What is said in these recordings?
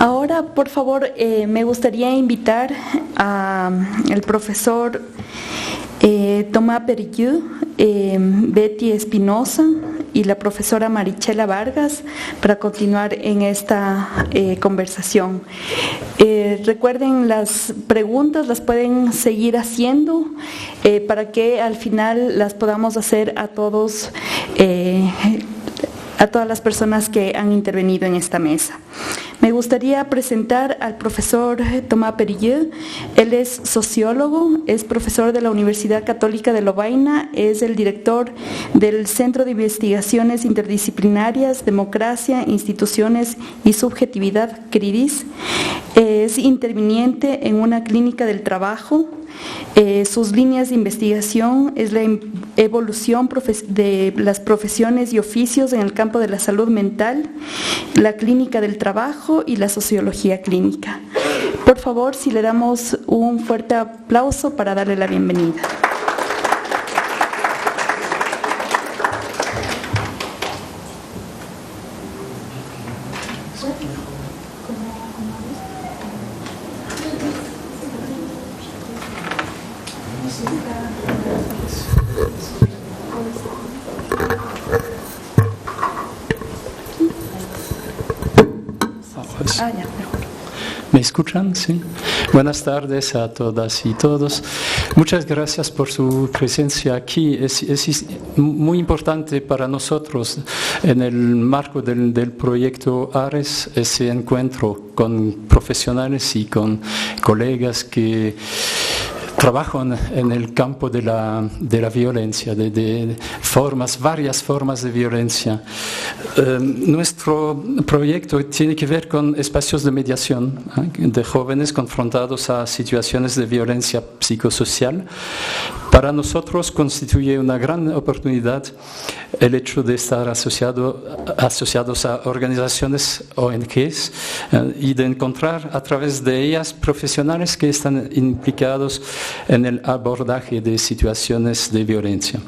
Ahora, por favor, me gustaría invitar al profesor Tomás Perilleux, Betty Espinosa y la profesora Marichela Vargas para continuar en esta conversación. Recuerden, las preguntas las pueden seguir haciendo para que al final las podamos hacer a todas las personas que han intervenido en esta mesa. Me gustaría presentar al profesor Tomás Perilleux. Él es sociólogo, es profesor de la Universidad Católica de Lovaina, es el director del Centro de Investigaciones Interdisciplinarias, Democracia, Instituciones y Subjetividad, CRIDIS. Es interviniente en una clínica del trabajo. Sus líneas de investigación es la evolución de las profesiones y oficios en el campo de la salud mental, la clínica del trabajo y la sociología clínica. Por favor, si le damos un fuerte aplauso para darle la bienvenida. ¿Me escuchan? Sí. Buenas tardes a todas y todos. Muchas gracias por su presencia aquí. Es muy importante para nosotros en el marco del proyecto ARES ese encuentro con profesionales y con colegas que trabajan en el campo de la violencia, de varias formas de violencia. Nuestro proyecto tiene que ver con espacios de mediación de jóvenes confrontados a situaciones de violencia psicosocial. Para nosotros constituye una gran oportunidad el hecho de estar asociados a organizaciones ONGs y de encontrar a través de ellas profesionales que están implicados en el abordaje de situaciones de violencia.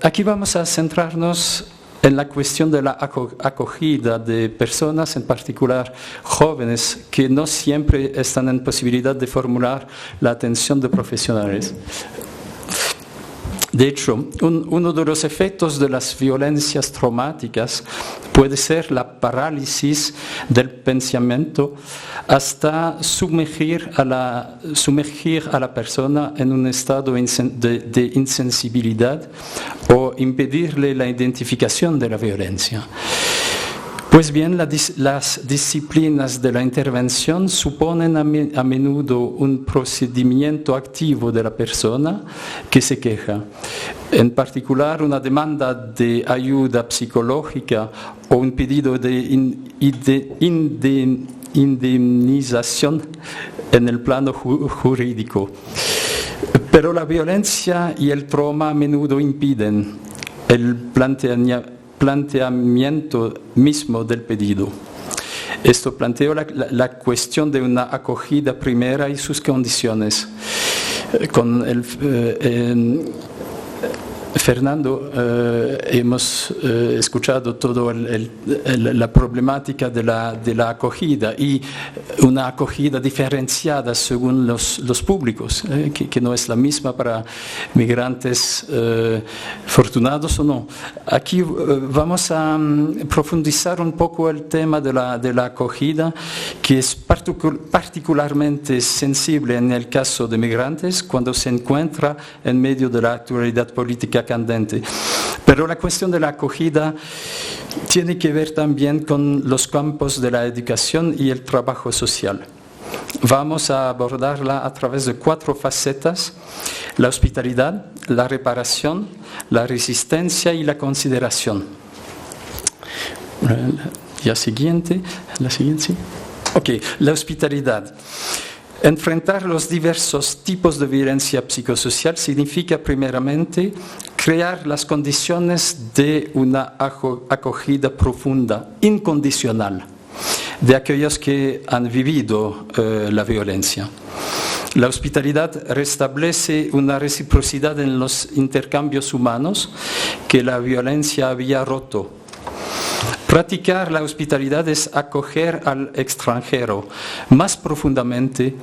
Aquí vamos a centrarnos en la cuestión de la acogida de personas, en particular jóvenes, que no siempre están en posibilidad de formular la atención de profesionales. De hecho, uno de los efectos de las violencias traumáticas puede ser la parálisis del pensamiento hasta sumergir a la persona en un estado de insensibilidad o impedirle la identificación de la violencia. Pues bien, las disciplinas de la intervención suponen a menudo un procedimiento activo de la persona que se queja, en particular una demanda de ayuda psicológica o un pedido de indemnización en el plano jurídico. Pero la violencia y el trauma a menudo impiden el planteamiento mismo del pedido. Esto plantea la cuestión de una acogida primera y sus condiciones. Con Fernando hemos escuchado toda la problemática de la acogida y una acogida diferenciada según los públicos, que no es la misma para migrantes fortunados o no. Aquí vamos a profundizar un poco el tema de la acogida, que es particularmente sensible en el caso de migrantes cuando se encuentra en medio de la actualidad política candente. Pero la cuestión de la acogida tiene que ver también con los campos de la educación y el trabajo social. Vamos a abordarla a través de 4 facetas: la hospitalidad, la reparación, la resistencia y la consideración. La siguiente. Ok, la hospitalidad. Enfrentar los diversos tipos de violencia psicosocial significa primeramente crear las condiciones de una acogida profunda, incondicional, de aquellos que han vivido la violencia. La hospitalidad restablece una reciprocidad en los intercambios humanos que la violencia había roto. Practicar la hospitalidad es acoger al extranjero. Más profundamente,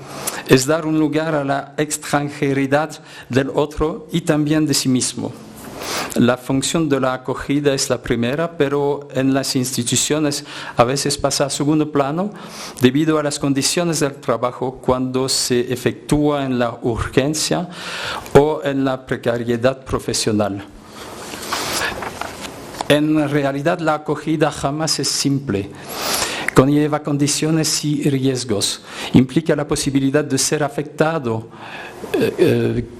es dar un lugar a la extranjeridad del otro y también de sí mismo. La función de la acogida es la primera, pero en las instituciones a veces pasa a segundo plano debido a las condiciones del trabajo cuando se efectúa en la urgencia o en la precariedad profesional. En realidad la acogida jamás es simple. Conlleva condiciones y riesgos. Implica la posibilidad de ser afectado,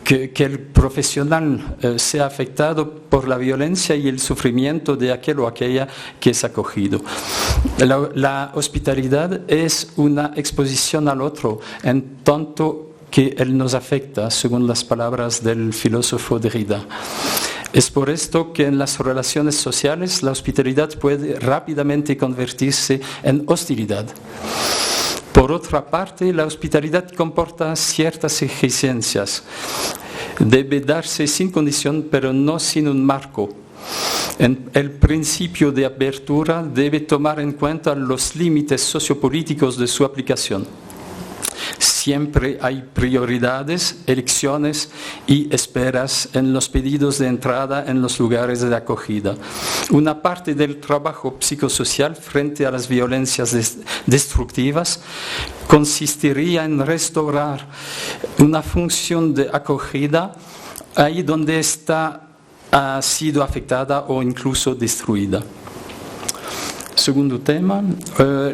que el profesional sea afectado por la violencia y el sufrimiento de aquel o aquella que es acogido. La hospitalidad es una exposición al otro, en tanto que él nos afecta, según las palabras del filósofo Derrida. Es por esto que en las relaciones sociales la hospitalidad puede rápidamente convertirse en hostilidad. Por otra parte, la hospitalidad comporta ciertas exigencias. Debe darse sin condición, pero no sin un marco. El principio de apertura debe tomar en cuenta los límites sociopolíticos de su aplicación. Siempre hay prioridades, elecciones y esperas en los pedidos de entrada en los lugares de acogida. Una parte del trabajo psicosocial frente a las violencias destructivas consistiría en restaurar una función de acogida ahí donde ésta ha sido afectada o incluso destruida. Segundo tema,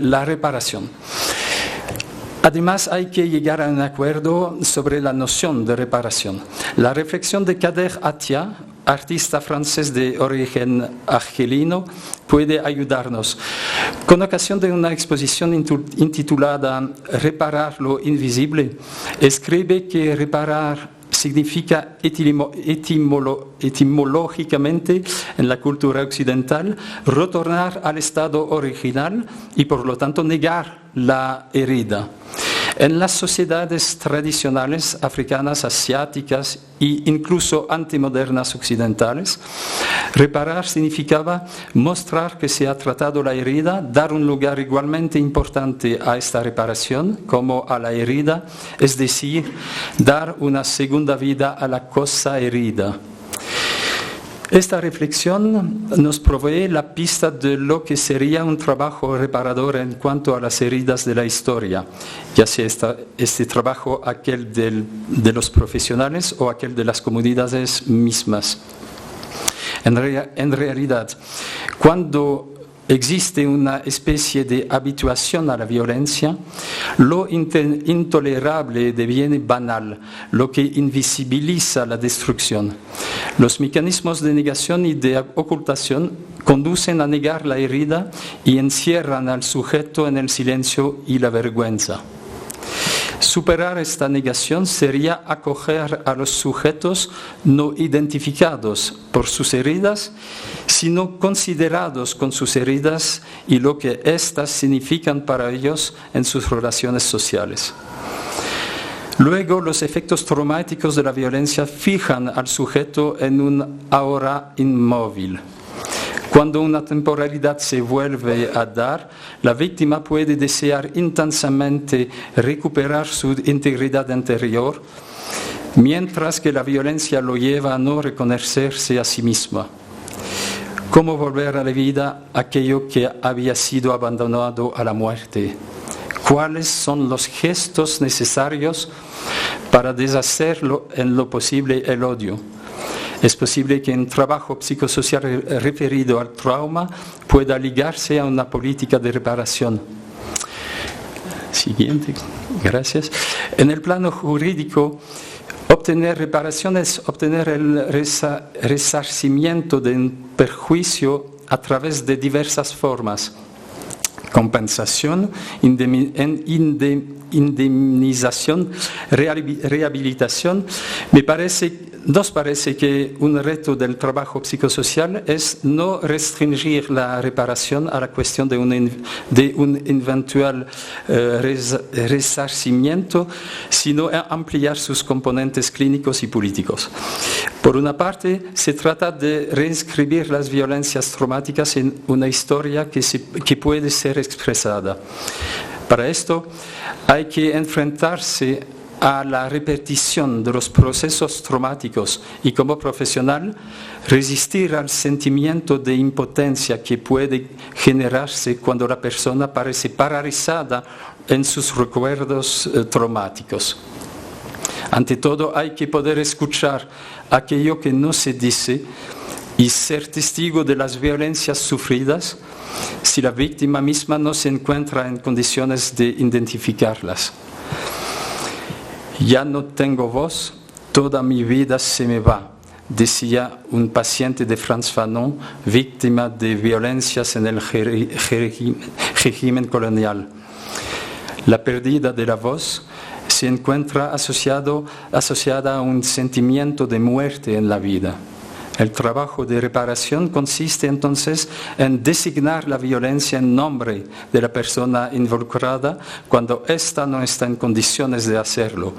la reparación. Además, hay que llegar a un acuerdo sobre la noción de reparación. La reflexión de Kader Attia, artista francés de origen argelino, puede ayudarnos. Con ocasión de una exposición intitulada Reparar lo invisible, escribe que reparar significa etimológicamente en la cultura occidental retornar al estado original y por lo tanto negar la herida. En las sociedades tradicionales africanas, asiáticas e incluso antimodernas occidentales, reparar significaba mostrar que se ha tratado la herida, dar un lugar igualmente importante a esta reparación como a la herida, es decir, dar una segunda vida a la cosa herida. Esta reflexión nos provee la pista de lo que sería un trabajo reparador en cuanto a las heridas de la historia, ya sea este trabajo aquel de los profesionales o aquel de las comunidades mismas. En realidad, cuando existe una especie de habituación a la violencia, lo intolerable deviene banal, lo que invisibiliza la destrucción. Los mecanismos de negación y de ocultación conducen a negar la herida y encierran al sujeto en el silencio y la vergüenza. Superar esta negación sería acoger a los sujetos no identificados por sus heridas, sino considerados con sus heridas y lo que éstas significan para ellos en sus relaciones sociales. Luego, los efectos traumáticos de la violencia fijan al sujeto en un ahora inmóvil. Cuando una temporalidad se vuelve a dar, la víctima puede desear intensamente recuperar su integridad interior, mientras que la violencia lo lleva a no reconocerse a sí misma. ¿Cómo volver a la vida aquello que había sido abandonado a la muerte? ¿Cuáles son los gestos necesarios para deshacerlo en lo posible el odio? Es posible que un trabajo psicosocial referido al trauma pueda ligarse a una política de reparación. Siguiente, gracias. En el plano jurídico, obtener reparación es obtener el resarcimiento de un perjuicio a través de diversas formas. compensación, indemnización, rehabilitación. Nos parece que un reto del trabajo psicosocial es no restringir la reparación a la cuestión de un eventual resarcimiento, sino ampliar sus componentes clínicos y políticos. Por una parte, se trata de reinscribir las violencias traumáticas en una historia que puede ser expresada. Para esto hay que enfrentarse a la repetición de los procesos traumáticos y, como profesional, resistir al sentimiento de impotencia que puede generarse cuando la persona parece paralizada en sus recuerdos traumáticos. Ante todo, hay que poder escuchar aquello que no se dice y ser testigo de las violencias sufridas si la víctima misma no se encuentra en condiciones de identificarlas. Ya no tengo voz, toda mi vida se me va, decía un paciente de Frantz Fanon, víctima de violencias en el régimen colonial. La pérdida de la voz se encuentra asociada a un sentimiento de muerte en la vida. El trabajo de reparación consiste entonces en designar la violencia en nombre de la persona involucrada cuando ésta no está en condiciones de hacerlo.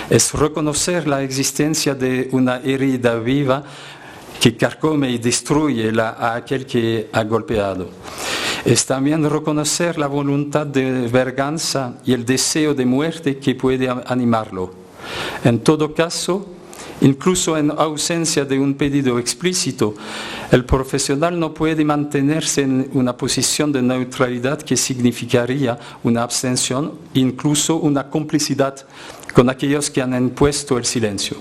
Es reconocer la existencia de una herida viva que carcome y destruye a aquel que ha golpeado. Es también reconocer la voluntad de venganza y el deseo de muerte que puede animarlo. En todo caso, incluso en ausencia de un pedido explícito, el profesional no puede mantenerse en una posición de neutralidad que significaría una abstención, incluso una complicidad con aquellos que han impuesto el silencio.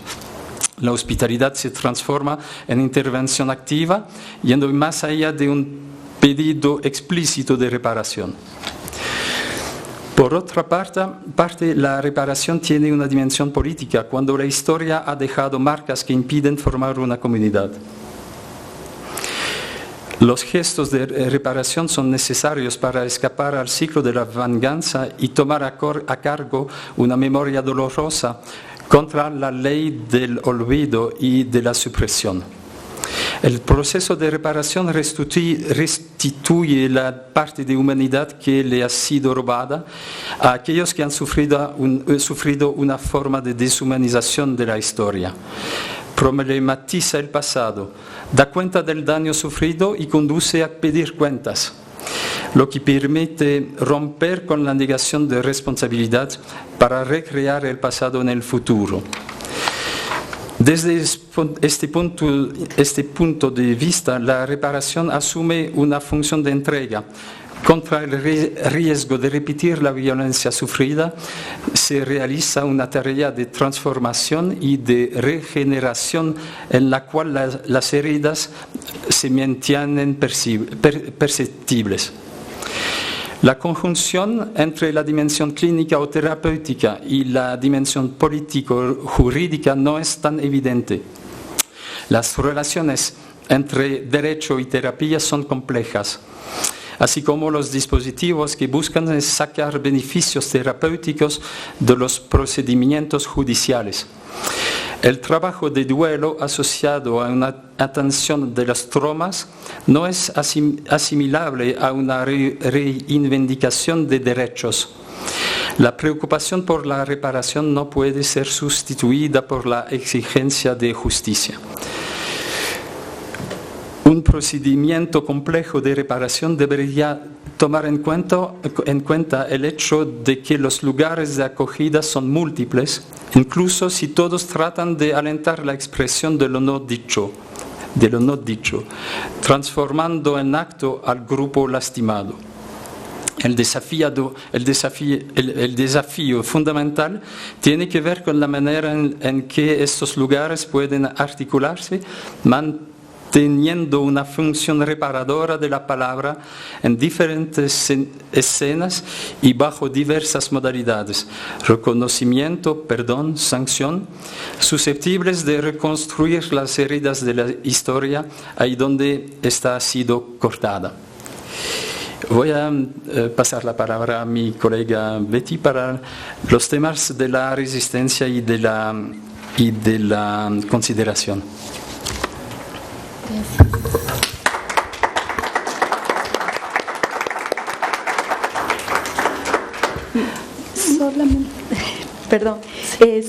La hospitalidad se transforma en intervención activa, yendo más allá de un pedido explícito de reparación. Por otra parte, la reparación tiene una dimensión política cuando la historia ha dejado marcas que impiden formar una comunidad. Los gestos de reparación son necesarios para escapar al ciclo de la venganza y tomar a cargo una memoria dolorosa contra la ley del olvido y de la supresión. El proceso de reparación restituye la parte de humanidad que le ha sido robada a aquellos que han sufrido una forma de deshumanización de la historia. Problematiza el pasado, da cuenta del daño sufrido y conduce a pedir cuentas, lo que permite romper con la negación de responsabilidad para recrear el pasado en el futuro. Desde este punto de vista, la reparación asume una función de entrega. Contra el riesgo de repetir la violencia sufrida, se realiza una tarea de transformación y de regeneración en la cual las heridas se mantienen perceptibles. La conjunción entre la dimensión clínica o terapéutica y la dimensión político-jurídica no es tan evidente. Las relaciones entre derecho y terapia son complejas, así como los dispositivos que buscan sacar beneficios terapéuticos de los procedimientos judiciales. El trabajo de duelo asociado a una atención de los traumas no es asimilable a una reivindicación de derechos. La preocupación por la reparación no puede ser sustituida por la exigencia de justicia. Un procedimiento complejo de reparación debería tomar en cuenta el hecho de que los lugares de acogida son múltiples, incluso si todos tratan de alentar la expresión de lo no dicho, transformando en acto al grupo lastimado. El desafío fundamental tiene que ver con la manera en que estos lugares pueden articularse, teniendo una función reparadora de la palabra en diferentes escenas y bajo diversas modalidades, reconocimiento, perdón, sanción, susceptibles de reconstruir las heridas de la historia ahí donde ésta ha sido cortada. Voy a pasar la palabra a mi colega Betty para los temas de la resistencia y de la consideración.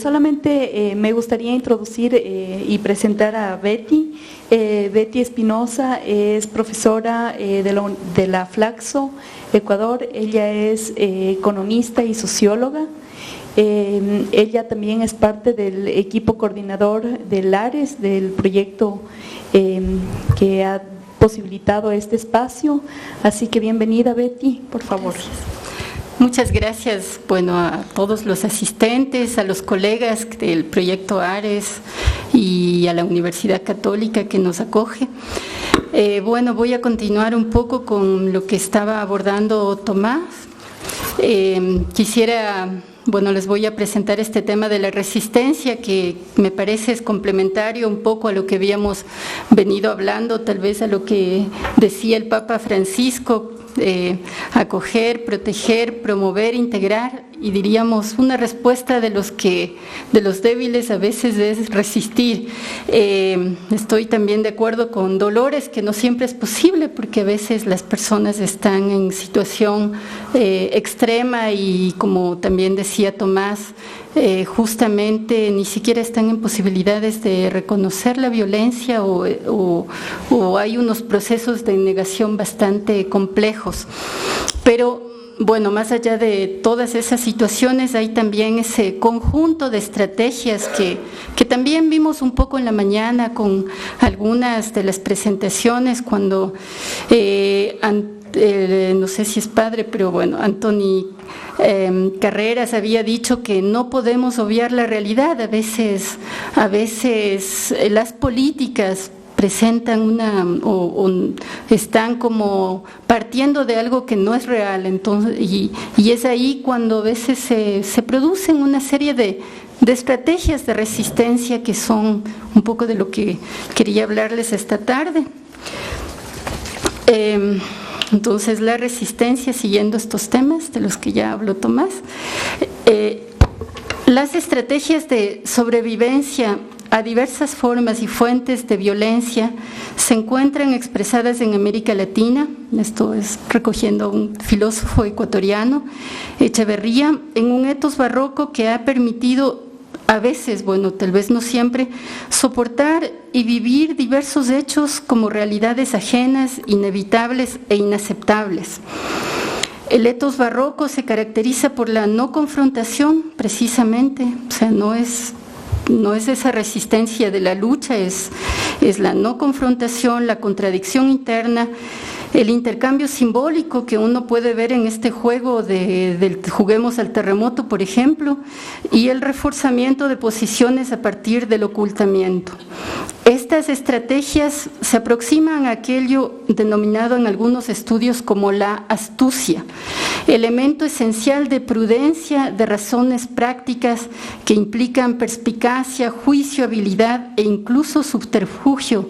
Solamente me gustaría introducir y presentar a Betty. Betty Espinosa es profesora de la Flaxo, Ecuador. Ella es economista y socióloga. Ella también es parte del equipo coordinador del ARES, del proyecto que ha posibilitado este espacio. Así que bienvenida, Betty, por favor. Gracias. Muchas gracias, a todos los asistentes, a los colegas del proyecto ARES y a la Universidad Católica que nos acoge. Voy a continuar un poco con lo que estaba abordando Tomás. Les voy a presentar este tema de la resistencia, que me parece es complementario un poco a lo que habíamos venido hablando, tal vez a lo que decía el Papa Francisco, acoger, proteger, promover, integrar, y diríamos una respuesta de los débiles a veces es resistir. Estoy también de acuerdo con Dolores que no siempre es posible, porque a veces las personas están en situación extrema y, como también decía Tomás, justamente ni siquiera están en posibilidades de reconocer la violencia o hay unos procesos de negación bastante complejos. Pero más allá de todas esas situaciones, hay también ese conjunto de estrategias que también vimos un poco en la mañana con algunas de las presentaciones cuando, no sé si es padre, pero Antoni Carreras había dicho que no podemos obviar la realidad. A veces las políticas presentan están como partiendo de algo que no es real, entonces, y es ahí cuando a veces se producen una serie de estrategias de resistencia que son un poco de lo que quería hablarles esta tarde. Entonces, la resistencia, siguiendo estos temas de los que ya habló Tomás, las estrategias de sobrevivencia a diversas formas y fuentes de violencia se encuentran expresadas en América Latina. Esto es recogiendo a un filósofo ecuatoriano, Echeverría, en un etos barroco que ha permitido a veces, tal vez no siempre, soportar y vivir diversos hechos como realidades ajenas, inevitables e inaceptables. El etos barroco se caracteriza por la no confrontación, precisamente, no es esa resistencia de la lucha, es la no confrontación, la contradicción interna, el intercambio simbólico que uno puede ver en este juego del juguemos al terremoto, por ejemplo, y el reforzamiento de posiciones a partir del ocultamiento. Estas estrategias se aproximan a aquello denominado en algunos estudios como la astucia, elemento esencial de prudencia, de razones prácticas que implican perspicacia, juicio, habilidad e incluso subterfugio,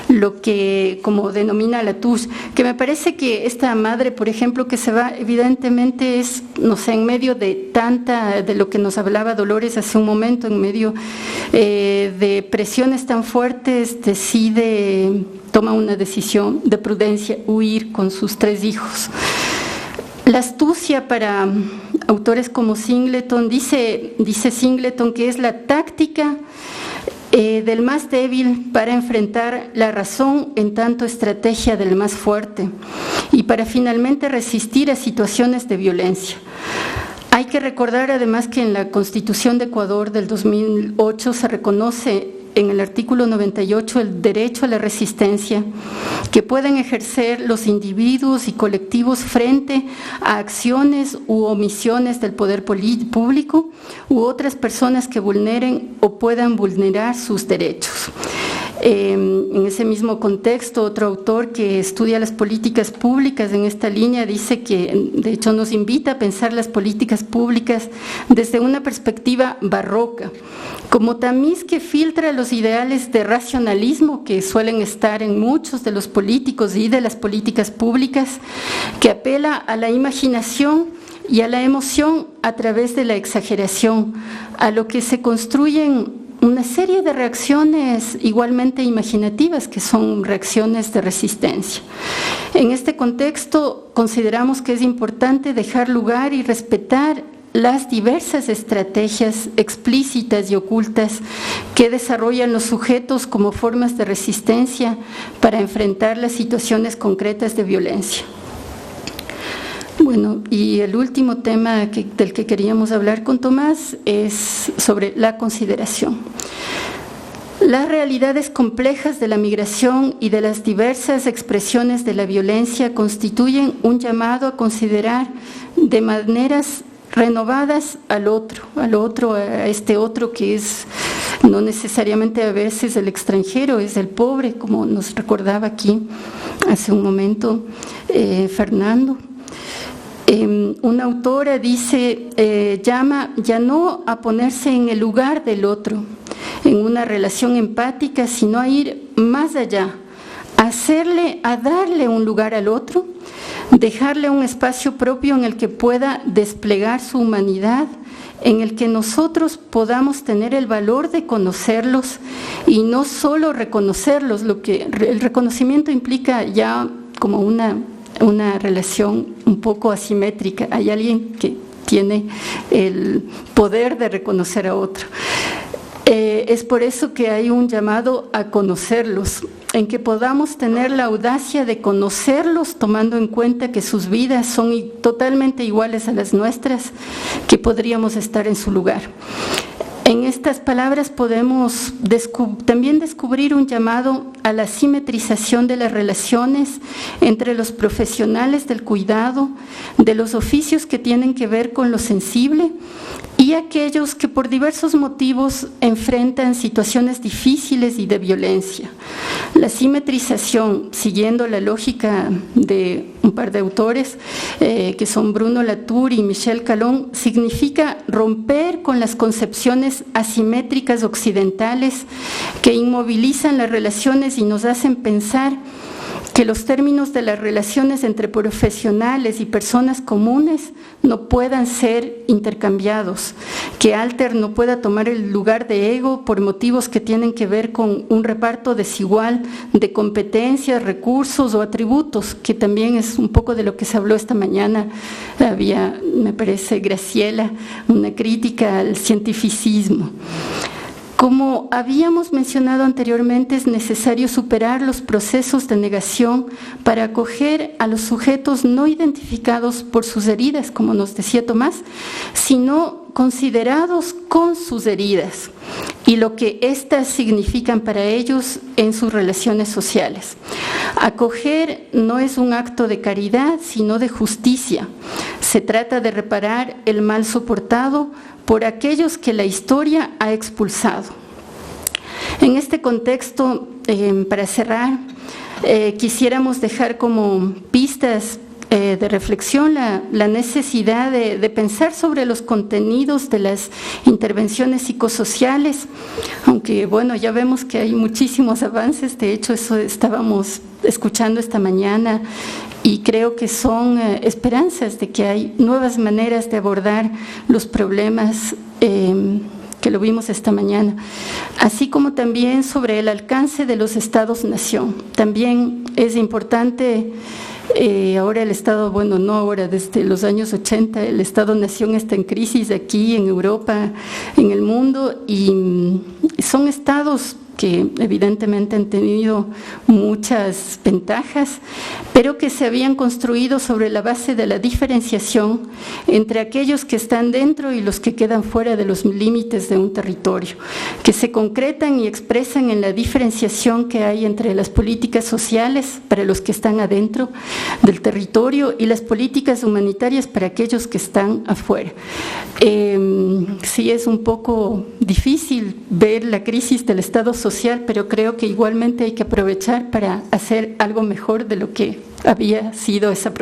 lo que como denomina Latouche, que me parece que esta madre, por ejemplo, que se va, evidentemente es, en medio de lo que nos hablaba Dolores hace un momento, en medio de presiones tan fuertes, toma una decisión de prudencia, huir con sus 3 hijos. La astucia, para autores como Singleton, dice Singleton que es la táctica del más débil para enfrentar la razón en tanto estrategia del más fuerte y para finalmente resistir a situaciones de violencia. Hay que recordar además que en la Constitución de Ecuador del 2008 se reconoce en el artículo 98 el derecho a la resistencia que pueden ejercer los individuos y colectivos frente a acciones u omisiones del poder público u otras personas que vulneren o puedan vulnerar sus derechos. En ese mismo contexto, otro autor que estudia las políticas públicas en esta línea dice que, de hecho, nos invita a pensar las políticas públicas desde una perspectiva barroca, como tamiz que filtra los ideales de racionalismo que suelen estar en muchos de los políticos y de las políticas públicas, que apela a la imaginación y a la emoción a través de la exageración, a lo que se construyen una serie de reacciones igualmente imaginativas, que son reacciones de resistencia. En este contexto, consideramos que es importante dejar lugar y respetar las diversas estrategias explícitas y ocultas que desarrollan los sujetos como formas de resistencia para enfrentar las situaciones concretas de violencia. Bueno, y el último tema del que queríamos hablar con Tomás es sobre la consideración. Las realidades complejas de la migración y de las diversas expresiones de la violencia constituyen un llamado a considerar de maneras renovadas al otro, a este otro que es no necesariamente a veces el extranjero, es el pobre, como nos recordaba aquí hace un momento Fernando. Una autora dice, llama ya no a ponerse en el lugar del otro, en una relación empática, sino a ir más allá, a darle un lugar al otro, dejarle un espacio propio en el que pueda desplegar su humanidad, en el que nosotros podamos tener el valor de conocerlos y no solo reconocerlos, lo que el reconocimiento implica ya como una relación un poco asimétrica. Hay alguien que tiene el poder de reconocer a otro. Es por eso que hay un llamado a conocerlos, en que podamos tener la audacia de conocerlos tomando en cuenta que sus vidas son totalmente iguales a las nuestras, que podríamos estar en su lugar. En estas palabras podemos también descubrir un llamado a la simetrización de las relaciones entre los profesionales del cuidado, de los oficios que tienen que ver con lo sensible y aquellos que por diversos motivos enfrentan situaciones difíciles y de violencia. La simetrización, siguiendo la lógica de un par de autores, que son Bruno Latour y Michel Calón, significa romper con las concepciones asimétricas occidentales que inmovilizan las relaciones y nos hacen pensar que los términos de las relaciones entre profesionales y personas comunes no puedan ser intercambiados, que Alter no pueda tomar el lugar de ego por motivos que tienen que ver con un reparto desigual de competencias, recursos o atributos, que también es un poco de lo que se habló esta mañana. Había, me parece, Graciela, una crítica al cientificismo. Como habíamos mencionado anteriormente, es necesario superar los procesos de negación para acoger a los sujetos no identificados por sus heridas, como nos decía Tomás, sino considerados con sus heridas y lo que éstas significan para ellos en sus relaciones sociales. Acoger no es un acto de caridad, sino de justicia. Se trata de reparar el mal soportado por aquellos que la historia ha expulsado. En este contexto, para cerrar, quisiéramos dejar como pistas de reflexión la necesidad de pensar sobre los contenidos de las intervenciones psicosociales, aunque bueno, ya vemos que hay muchísimos avances. De hecho, eso estábamos escuchando esta mañana, y creo que son esperanzas de que hay nuevas maneras de abordar los problemas que lo vimos esta mañana, así como también sobre el alcance de los estados-nación. También es importante, ahora el Estado, bueno, no ahora, desde los años 80, el Estado-nación está en crisis aquí en Europa, en el mundo, y son estados que evidentemente han tenido muchas ventajas, pero que se habían construido sobre la base de la diferenciación entre aquellos que están dentro y los que quedan fuera de los límites de un territorio, que se concretan y expresan en la diferenciación que hay entre las políticas sociales para los que están adentro del territorio y las políticas humanitarias para aquellos que están afuera. Sí, es un poco difícil ver la crisis del Estado social, pero creo que igualmente hay que aprovechar para hacer algo mejor de lo que había sido esa